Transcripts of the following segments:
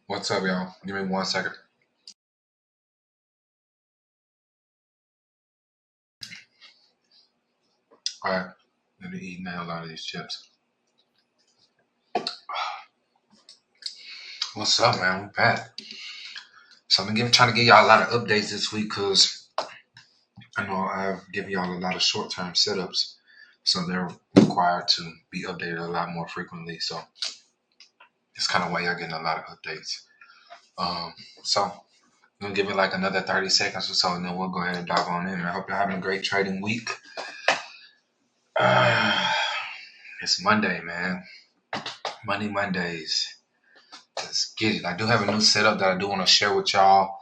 What's up, y'all? Give me 1 second. All right, let me eat now a lot of these chips. What's up, man? We're back. So trying to give y'all a lot of updates this week because I know I've given y'all a lot of short-term setups, so they're required to be updated a lot more frequently. So it's kind of why y'all getting a lot of updates. So I'm gonna give it like another 30 seconds or so, and then we'll go ahead and dive on in. I hope you're having a great trading week. It's Monday, man. Mondays. Let's get it. I do have a new setup that I do want to share with y'all,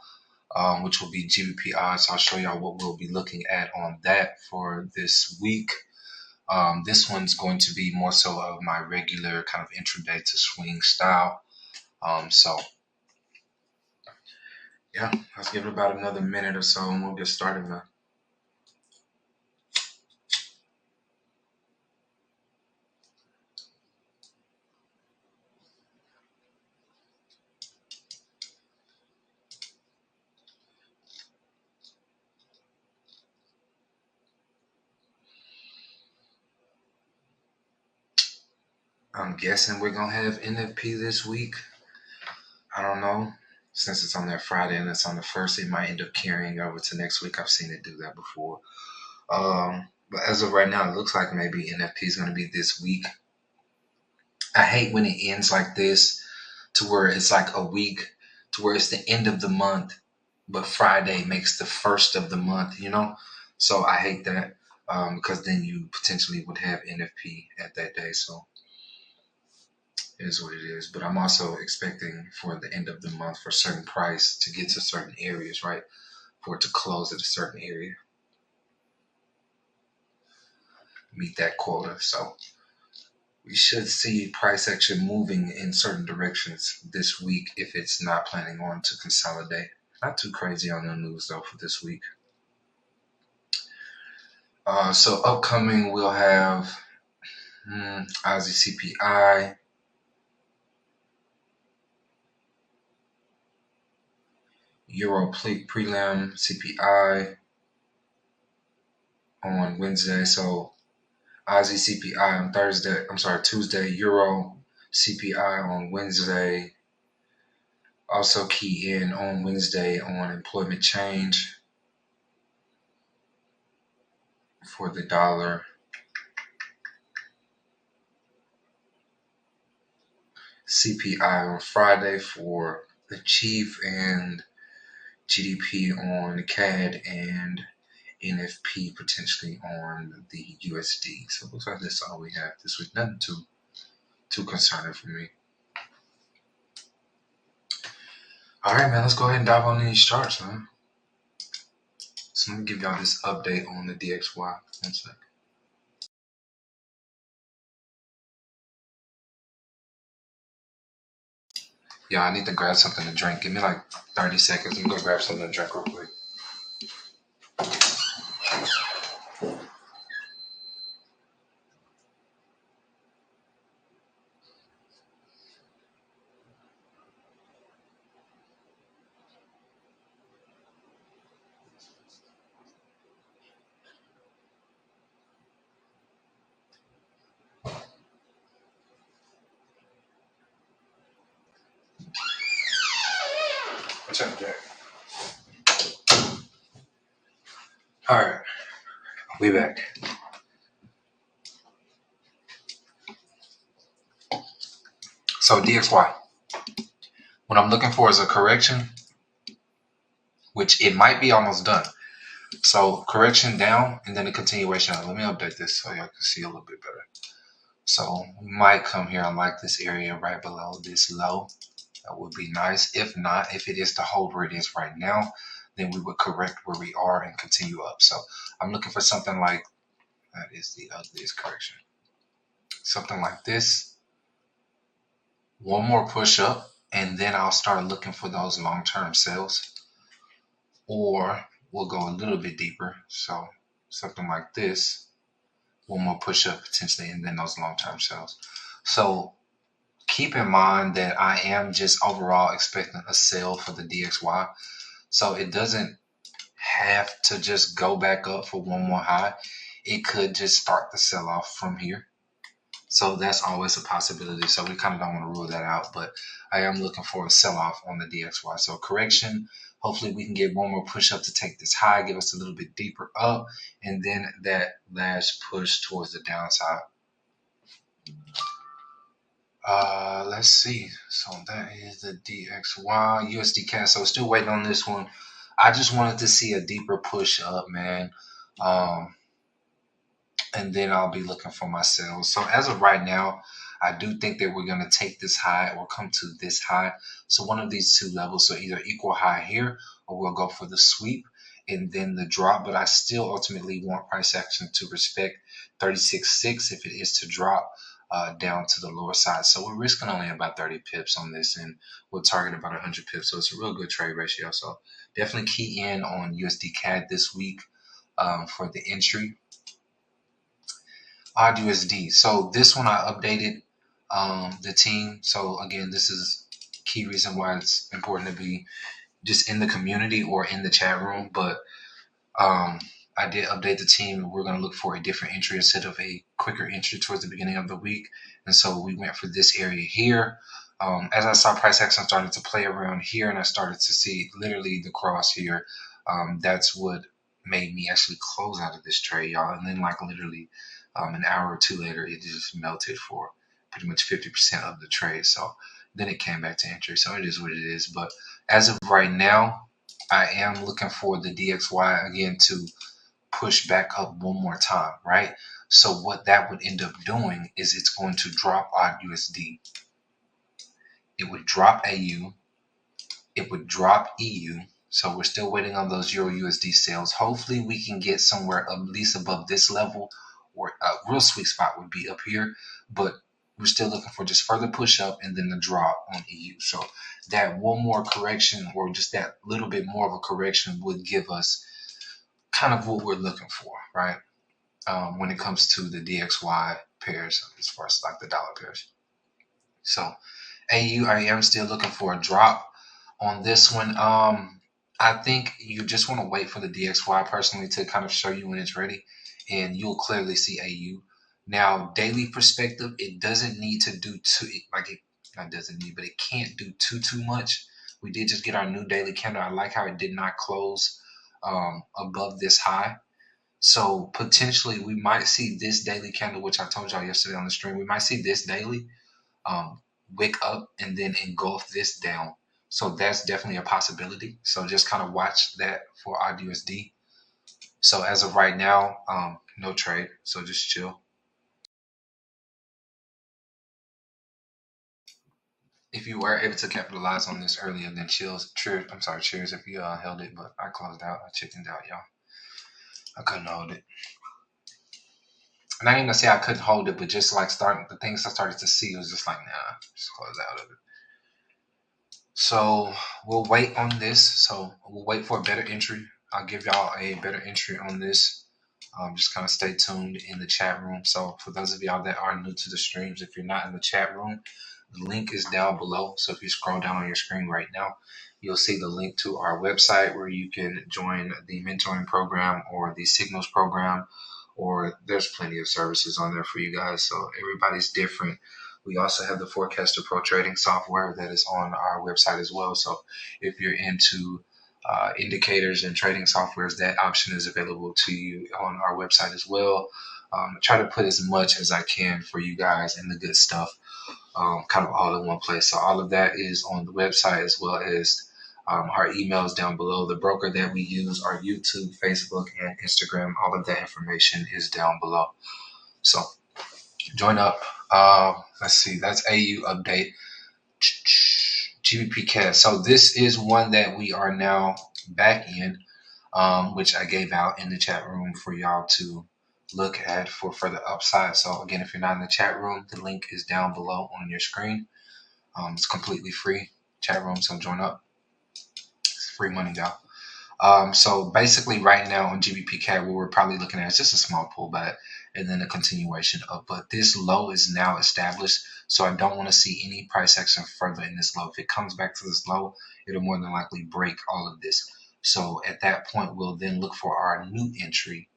which will be GBP odds. I'll show y'all what we'll be looking at on that for this week. This one's going to be more so of my regular kind of intraday to swing style. So yeah, let's give it about another minute or so and we'll get started, man. I'm guessing we're gonna have NFP this week. I don't know. Since it's on that Friday and it's on the first, it might end up carrying over to next week. I've seen it do that before. But as of right now, it looks like maybe NFP is going to be this week. I hate when it ends like this, to where it's like a week, to where it's the end of the month, but Friday makes the first of the month, you know? So I hate that because then you potentially would have NFP at that day. So it is what it is. But I'm also expecting for the end of the month for certain price to get to certain areas, right? For it to close at a certain area, meet that quota. So we should see price action moving in certain directions this week if it's not planning on to consolidate. Not too crazy on the news though for this week. So upcoming we'll have Aussie CPI, Euro prelim CPI on Wednesday. So Aussie CPI on Tuesday, Euro CPI on Wednesday. Also key in on Wednesday on employment change for the dollar. CPI on Friday for the chief and GDP on the CAD and NFP potentially on the USD. So it looks like that's all we have this week. Nothing too concerning for me. All right, man, let's go ahead and dive on these charts, man. So let me give y'all this update on the DXY. 1 sec. Yeah, I need to grab something to drink. Give me like 30 seconds. Let me go grab something to drink real quick. What's up, Jack? All right, we back. So DXY, what I'm looking for is a correction, which it might be almost done. So correction down and then a continuation. Let me update this so y'all can see a little bit better. So we might come here on like this area right below this low. That would be nice. If not, if it is to hold where it is right now, then we would correct where we are and continue up. So I'm looking for something like, that is the ugliest correction. Something like this. One more push up, and then I'll start looking for those long-term sales. Or we'll go a little bit deeper. So something like this. One more push up potentially, and then those long-term sales. So keep in mind that I am just overall expecting a sell for the DXY. So it doesn't have to just go back up for one more high. It could just start the sell off from here. So that's always a possibility. So we kind of don't want to rule that out, but I am looking for a sell off on the DXY. So correction. Hopefully we can get one more push up to take this high, give us a little bit deeper up, and then that last push towards the downside. Let's see. So that is the DXY USD CAD. So still waiting on this one. I just wanted to see a deeper push up, man. And then I'll be looking for my sales. So as of right now, I do think that we're going to take this high or come to this high. So one of these two levels, so either equal high here or we'll go for the sweep and then the drop. But I still ultimately want price action to respect 36.6 if it is to drop down to the lower side. So we're risking only about 30 pips on this, and we'll target about 100 pips. So it's a real good trade ratio. So definitely key in on USD CAD this week for the entry. Odd USD. So this one I updated the team. So again, this is key reason why it's important to be just in the community or in the chat room. But I did update the team. We're going to look for a different entry instead of a quicker entry towards the beginning of the week. And so we went for this area here. As I saw price action started to play around here and I started to see literally the cross here, that's what made me actually close out of this trade, y'all. And then like literally an hour or two later, it just melted for pretty much 50% of the trade. So then it came back to entry. So it is what it is. But as of right now, I am looking for the DXY again to push back up one more time, right? So what that would end up doing is it's going to drop odd USD. It would drop AU. It would drop EU. So we're still waiting on those Euro USD sales. Hopefully we can get somewhere at least above this level, or a real sweet spot would be up here. But we're still looking for just further push up and then the drop on EU. So that one more correction or just that little bit more of a correction would give us kind of what we're looking for, right? When it comes to the DXY pairs, as far as like the dollar pairs. So AU, I am still looking for a drop on this one. I think you just want to wait for the DXY personally to kind of show you when it's ready, and you'll clearly see AU. Now, daily perspective, it doesn't need to do too, like it not doesn't need, but it can't do too much. We did just get our new daily candle. I like how it did not close above this high. So potentially we might see this daily candle, which I told y'all yesterday on the stream. We might see this daily wick up and then engulf this down. So that's definitely a possibility. So just kind of watch that for odd USD. So as of right now, no trade. So just chill. If you were able to capitalize on this earlier, then cheers. I'm sorry, cheers if you held it, but I closed out. I chickened out, y'all. I couldn't hold it. And I ain't gonna say I couldn't hold it, but just like starting the things I started to see was just like, nah, just close out of it. So we'll wait on this. So we'll wait for a better entry. I'll give y'all a better entry on this. Just kind of stay tuned in the chat room. So for those of y'all that are new to the streams, if you're not in the chat room, the link is down below. So if you scroll down on your screen right now, you'll see the link to our website where you can join the mentoring program or the signals program, or there's plenty of services on there for you guys. So everybody's different. We also have the Forecaster Pro trading software that is on our website as well. So if you're into indicators and trading softwares, that option is available to you on our website as well. Try to put as much as I can for you guys and the good stuff kind of all in one place. So all of that is on the website, as well as our emails down below. The broker that we use, our YouTube, Facebook, and Instagram, all of that information is down below. So join up. Let's see, that's AU update. GBP CAD. So this is one that we are now back in, which I gave out in the chat room for y'all to look at for further upside. So again, if you're not in the chat room, the link is down below on your screen. It's completely free chat room, so join up. It's free money, y'all. So basically right now on GBP CAD, what we're probably looking at is just a small pullback and then a continuation up. But this low is now established, so I don't want to see any price action further in this low. If it comes back to this low, it'll more than likely break all of this. So at that point, we'll then look for our new entry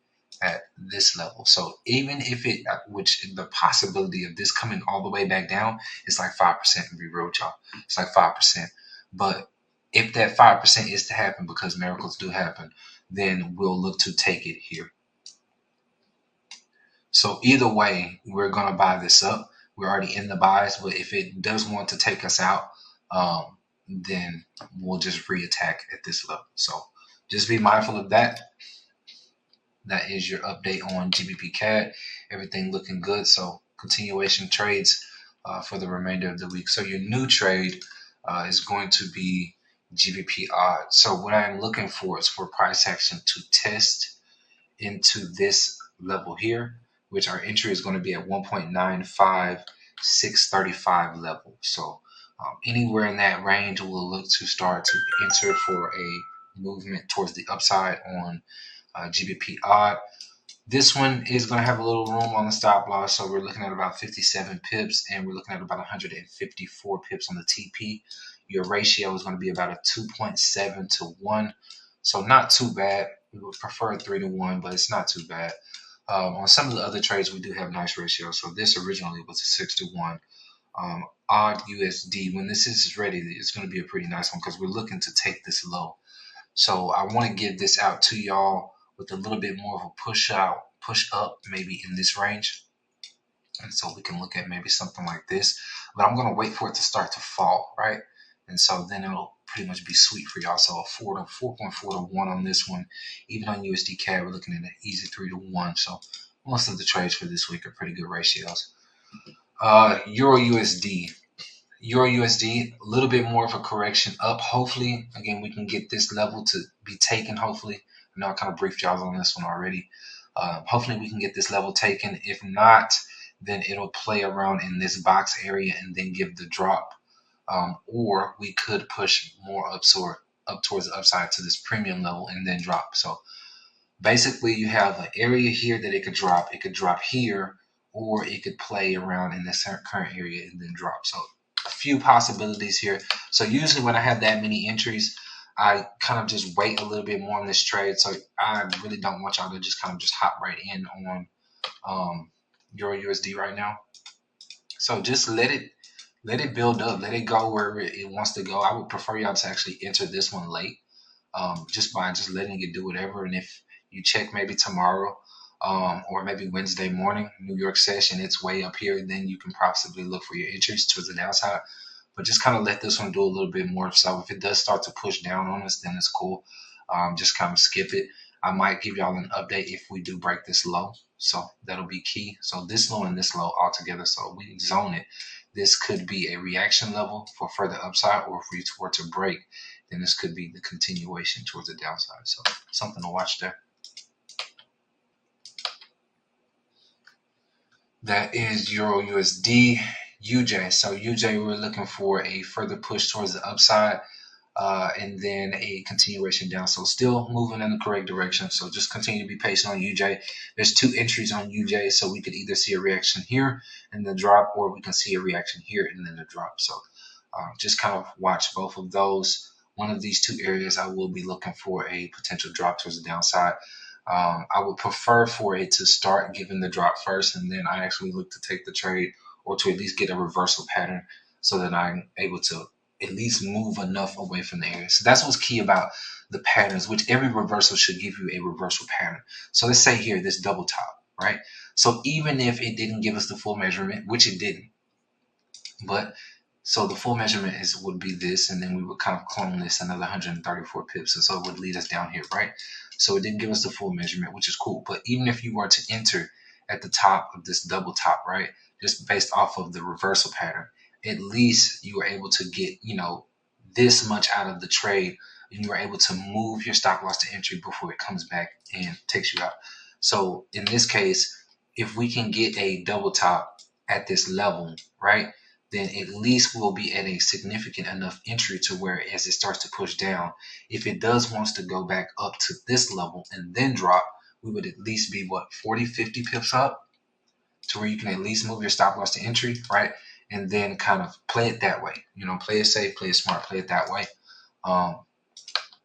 at this level. So even if it, which the possibility of this coming all the way back down is like 5%, to be real with y'all. It's like 5%. But if that 5% is to happen, because miracles do happen, then we'll look to take it here. So either way, we're going to buy this up. We're already in the buys, but if it does want to take us out, then we'll just reattack at this level. So just be mindful of that. That is your update on GBP CAD. Everything looking good. So continuation trades for the remainder of the week. So your new trade is going to be GBP odd. So what I'm looking for is for price action to test into this level here, which our entry is going to be at 1.95635 level. So anywhere in that range, we'll look to start to enter for a movement towards the upside on GBP odd. This one is going to have a little room on the stop loss, so we're looking at about 57 pips, and we're looking at about 154 pips on the TP. Your ratio is going to be about a 2.7 to 1, so not too bad. We would prefer 3 to 1, but it's not too bad. On some of the other trades, we do have nice ratios. So this originally was a 6 to 1. Odd USD, when this is ready, it's going to be a pretty nice one because we're looking to take this low. So I want to give this out to y'all with a little bit more of a push up, maybe in this range. And so we can look at maybe something like this. But I'm going to wait for it to start to fall, right? And so then it'll pretty much be sweet for y'all. So a 4.4 to 1 on this one. Even on USD CAD, we're looking at an easy 3 to 1. So most of the trades for this week are pretty good ratios. Euro USD. Euro USD, a little bit more of a correction up. Hopefully, again, we can get this level to be taken. Hopefully, I know I kind of briefed y'all on this one already. Hopefully, we can get this level taken. If not, then it'll play around in this box area and then give the drop. Or we could push more up towards the upside to this premium level and then drop. So basically, you have an area here that it could drop. It could drop here, or it could play around in this current area and then drop. So a few possibilities here. So usually when I have that many entries, I kind of just wait a little bit more on this trade. So I really don't want y'all to just kind of just hop right in on Euro USD right now. So just let it build up, let it go where it wants to go. I would prefer y'all to actually enter this one late, just by just letting it do whatever. And if you check maybe tomorrow, or maybe Wednesday morning, New York session, it's way up here, then you can possibly look for your entries towards the downside. But just kind of let this one do a little bit more. So if it does start to push down on us, then it's cool. Just kind of skip it. I might give y'all an update if we do break this low. So that'll be key. So this low and this low all together. So we zone it. This could be a reaction level for further upside, or if we were to break, then this could be the continuation towards the downside. So something to watch there. That is Euro USD. UJ. So UJ, we're looking for a further push towards the upside, and then a continuation down. So still moving in the correct direction. So just continue to be patient on UJ. There's 2 entries on UJ, so we could either see a reaction here and then drop, or we can see a reaction here and then the drop. So just kind of watch both of those. One of these 2 areas, I will be looking for a potential drop towards the downside. I would prefer for it to start giving the drop first, and then I actually look to take the trade, or to at least get a reversal pattern so that I'm able to at least move enough away from the area. So that's what's key about the patterns, which every reversal should give you a reversal pattern. So let's say here, this double top, right? So even if it didn't give us the full measurement, which it didn't, but so the full measurement would be this, and then we would kind of clone this another 134 pips, and so it would lead us down here, right? So it didn't give us the full measurement, which is cool. But even if you were to enter at the top of this double top, right, just based off of the reversal pattern, at least you were able to get, this much out of the trade, and you were able to move your stop loss to entry before it comes back and takes you out. So in this case, if we can get a double top at this level, right, then at least we'll be at a significant enough entry to where, as it starts to push down, if it does wants to go back up to this level and then drop, we would at least be 40, 50 pips up. to where you can at least move your stop loss to entry, right? And then kind of play it that way. Play it safe, play it smart, play it that way.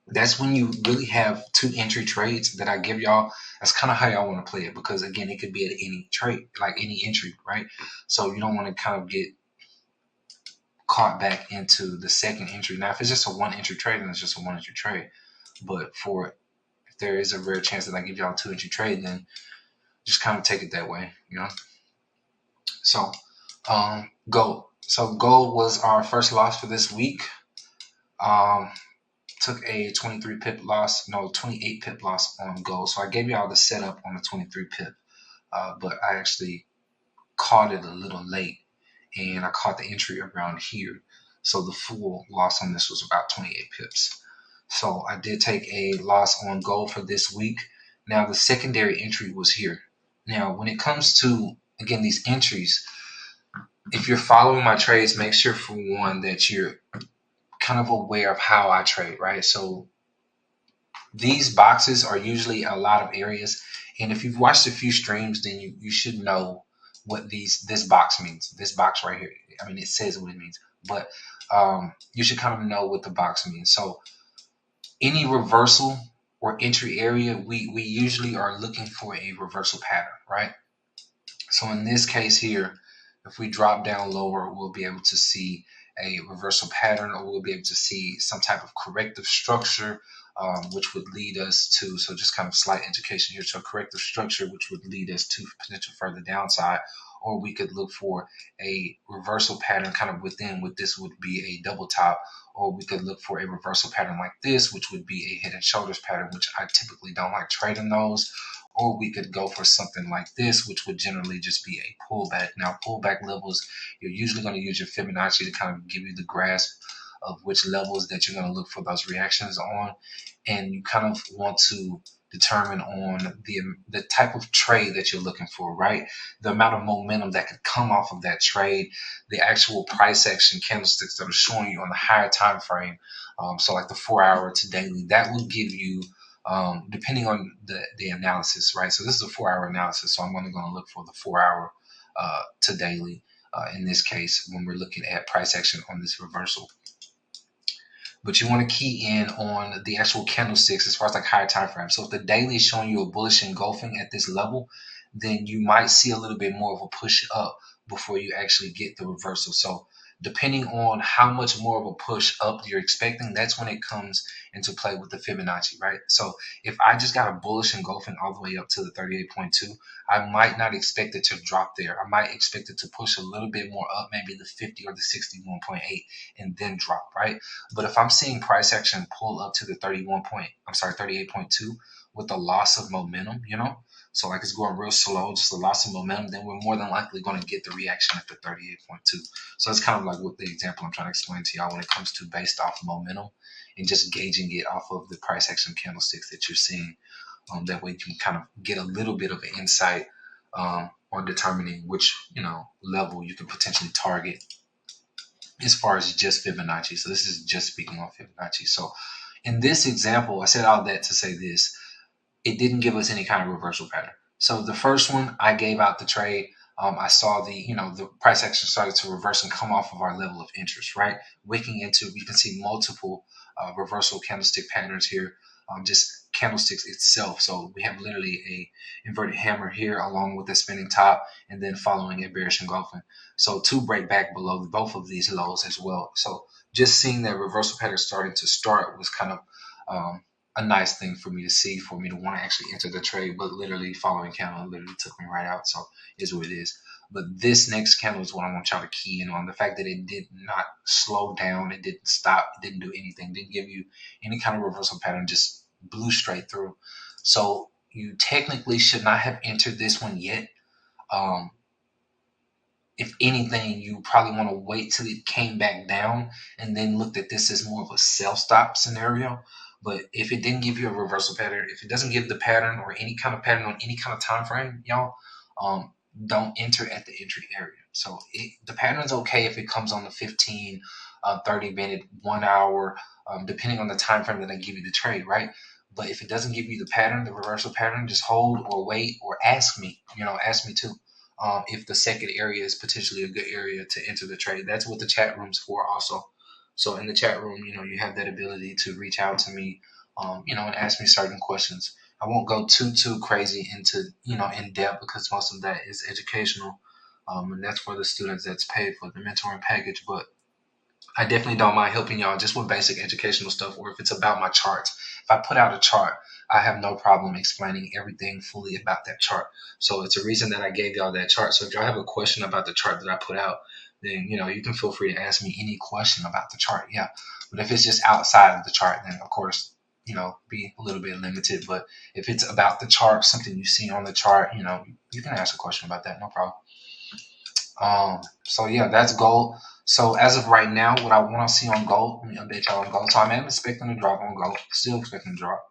That's when you really have two entry trades that I give y'all. That's kind of how y'all want to play it, because again, it could be at any trade, like any entry, right? So you don't want to kind of get caught back into the second entry. Now, if it's just a one entry trade, then it's just a one entry trade. But if there is a rare chance that I give y'all a two entry trade, then just kind of take it that way, So, gold. So gold was our first loss for this week. Took a 28 pip loss on gold. So I gave y'all the setup on the 23 pip, but I actually caught it a little late, and I caught the entry around here. So the full loss on this was about 28 pips. So I did take a loss on gold for this week. Now the secondary entry was here. Now when it comes to, again, these entries, if you're following my trades, make sure for one that you're kind of aware of how I trade, right? So these boxes are usually a lot of areas, and if you've watched a few streams, then you should know what this box means. This box right here, I mean, it says what it means, but you should kind of know what the box means. So any reversal or entry area, we usually are looking for a reversal pattern, right? So in this case here, if we drop down lower, we'll be able to see a reversal pattern, or we'll be able to see some type of corrective structure, which would lead us to, so just kind of slight indication here, so corrective structure, which would lead us to potential further downside. Or we could look for a reversal pattern kind of within what this would be a double top, or we could look for a reversal pattern like this, which would be a head and shoulders pattern, which I typically don't like trading those. Or we could go for something like this, which would generally just be a pullback. Now, pullback levels, you're usually going to use your Fibonacci to kind of give you the grasp of which levels that you're going to look for those reactions on. And you kind of want to determine on the type of trade that you're looking for, right? The amount of momentum that could come off of that trade, the actual price action candlesticks that are showing you on the higher time frame. So like the 4 hour to daily, that will give you, depending on the analysis, right? So this is a 4 hour analysis, so I'm only going to look for the 4 hour to daily in this case when we're looking at price action on this reversal. But you want to key in on the actual candlesticks as far as like higher time frame. So if the daily is showing you a bullish engulfing at this level, then you might see a little bit more of a push up before you actually get the reversal. So depending on how much more of a push up you're expecting, that's when it comes into play with the Fibonacci, right? So if I just got a bullish engulfing all the way up to the 38.2, I might not expect it to drop there. I might expect it to push a little bit more up, maybe the 50 or the 61.8, and then drop, right? But if I'm seeing price action pull up to the 38.2 with a loss of momentum, so like it's going real slow, just a loss of momentum, then we're more than likely going to get the reaction at the 38.2. So it's kind of like what the example I'm trying to explain to y'all when it comes to based off momentum and just gauging it off of the price action candlesticks that you're seeing. That way you can kind of get a little bit of an insight on determining which level you can potentially target as far as just Fibonacci. So this is just speaking on Fibonacci. So in this example, I said all that to say this: it didn't give us any kind of reversal pattern. So the first one, I gave out the trade. I saw the price action started to reverse and come off of our level of interest, right? Wicking into, you can see multiple reversal candlestick patterns here, just candlesticks itself. So we have literally a inverted hammer here along with a spinning top, and then following a bearish engulfing. So two break back below both of these lows as well. So just seeing that reversal pattern starting to start was kind of a nice thing for me to see, for me to want to actually enter the trade, but literally following candle literally took me right out. So is what it is. But this next candle is what I want y'all to key in on. The fact that it did not slow down, it didn't stop, it didn't do anything, didn't give you any kind of reversal pattern, just blew straight through. So you technically should not have entered this one yet. If anything, you probably want to wait till it came back down and then looked at this as more of a sell stop scenario. But if it didn't give you a reversal pattern, if it doesn't give the pattern or any kind of pattern on any kind of time frame, y'all, don't enter at the entry area. So the pattern's okay if it comes on the 15, 30 minute, 1 hour, depending on the time frame that I give you the trade, right? But if it doesn't give you the pattern, the reversal pattern, just hold or wait or ask me, ask me too. if the second area is potentially a good area to enter the trade. That's what the chat room's for also. So in the chat room, you have that ability to reach out to me, and ask me certain questions. I won't go too crazy into, in depth, because most of that is educational. And that's for the students that's paid for the mentoring package. But I definitely don't mind helping y'all just with basic educational stuff, or if it's about my charts. If I put out a chart, I have no problem explaining everything fully about that chart. So it's a reason that I gave y'all that chart. So if y'all have a question about the chart that I put out, then you can feel free to ask me any question about the chart. Yeah. But if it's just outside of the chart, then of course, be a little bit limited. But if it's about the chart, something you see on the chart, you can ask a question about that, no problem. So yeah, that's gold. So as of right now, what I want to see on gold, let me update y'all on gold. So I am expecting a drop on gold, still expecting a drop,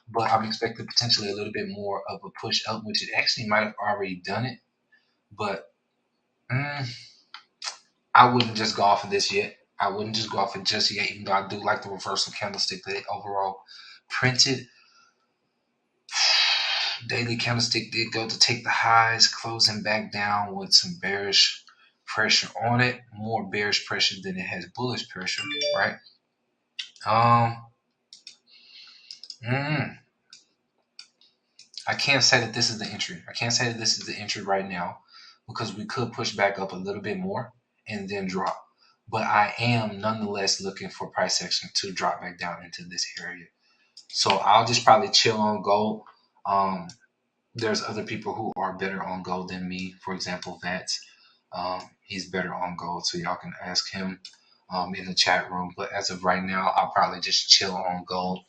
but I'm expecting potentially a little bit more of a push up, which it actually might have already done it. But I wouldn't just go off of this yet. I wouldn't just go off of just yet, even though I do like the reversal candlestick that it overall printed. Daily candlestick did go to take the highs, closing back down with some bearish pressure on it. More bearish pressure than it has bullish pressure, right? I can't say that this is the entry. I can't say that this is the entry right now, because we could push back up a little bit more and then drop. But I am nonetheless looking for price action to drop back down into this area. So I'll just probably chill on gold. There's other people who are better on gold than me. For example, Vance. He's better on gold, so y'all can ask him in the chat room. But as of right now, I'll probably just chill on gold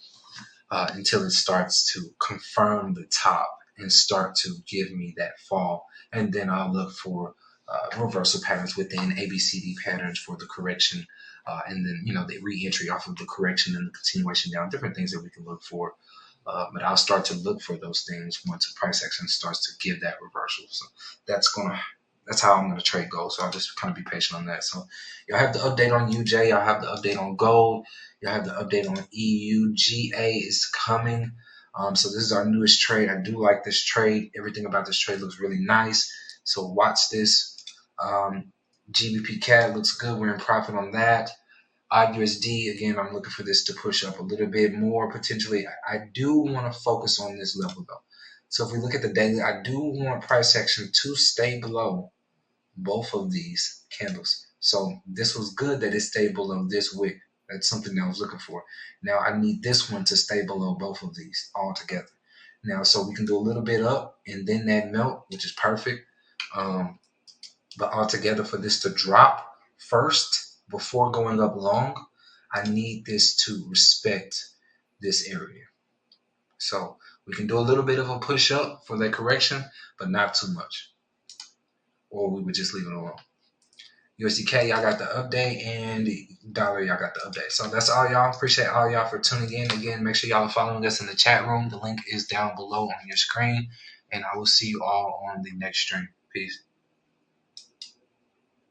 until it starts to confirm the top and start to give me that fall. And then I'll look for reversal patterns within ABCD patterns for the correction. And then, the re-entry off of the correction and the continuation down, different things that we can look for. But I'll start to look for those things once the price action starts to give that reversal. So that's how I'm gonna trade gold. So I'll just kind of be patient on that. So y'all have the update on UJ. Y'all have the update on gold. Y'all have the update on EUGA is coming. So this is our newest trade. I do like this trade. Everything about this trade looks really nice. So watch this. GBP CAD looks good. We're in profit on that. USD, again, I'm looking for this to push up a little bit more potentially. I do want to focus on this level though. So if we look at the daily, I do want price action to stay below both of these candles. So this was good that it stayed below this wick. That's something that I was looking for. Now I need this one to stay below both of these all together. Now, so we can do a little bit up and then that melt, which is perfect. But altogether, for this to drop first before going up long, I need this to respect this area. So we can do a little bit of a push up for that correction, but not too much. Or we would just leave it alone. USDK, y'all got the update, and the dollar, y'all got the update. So that's all, y'all. Appreciate all y'all for tuning in. Again, make sure y'all are following us in the chat room. The link is down below on your screen, and I will see you all on the next stream. Peace.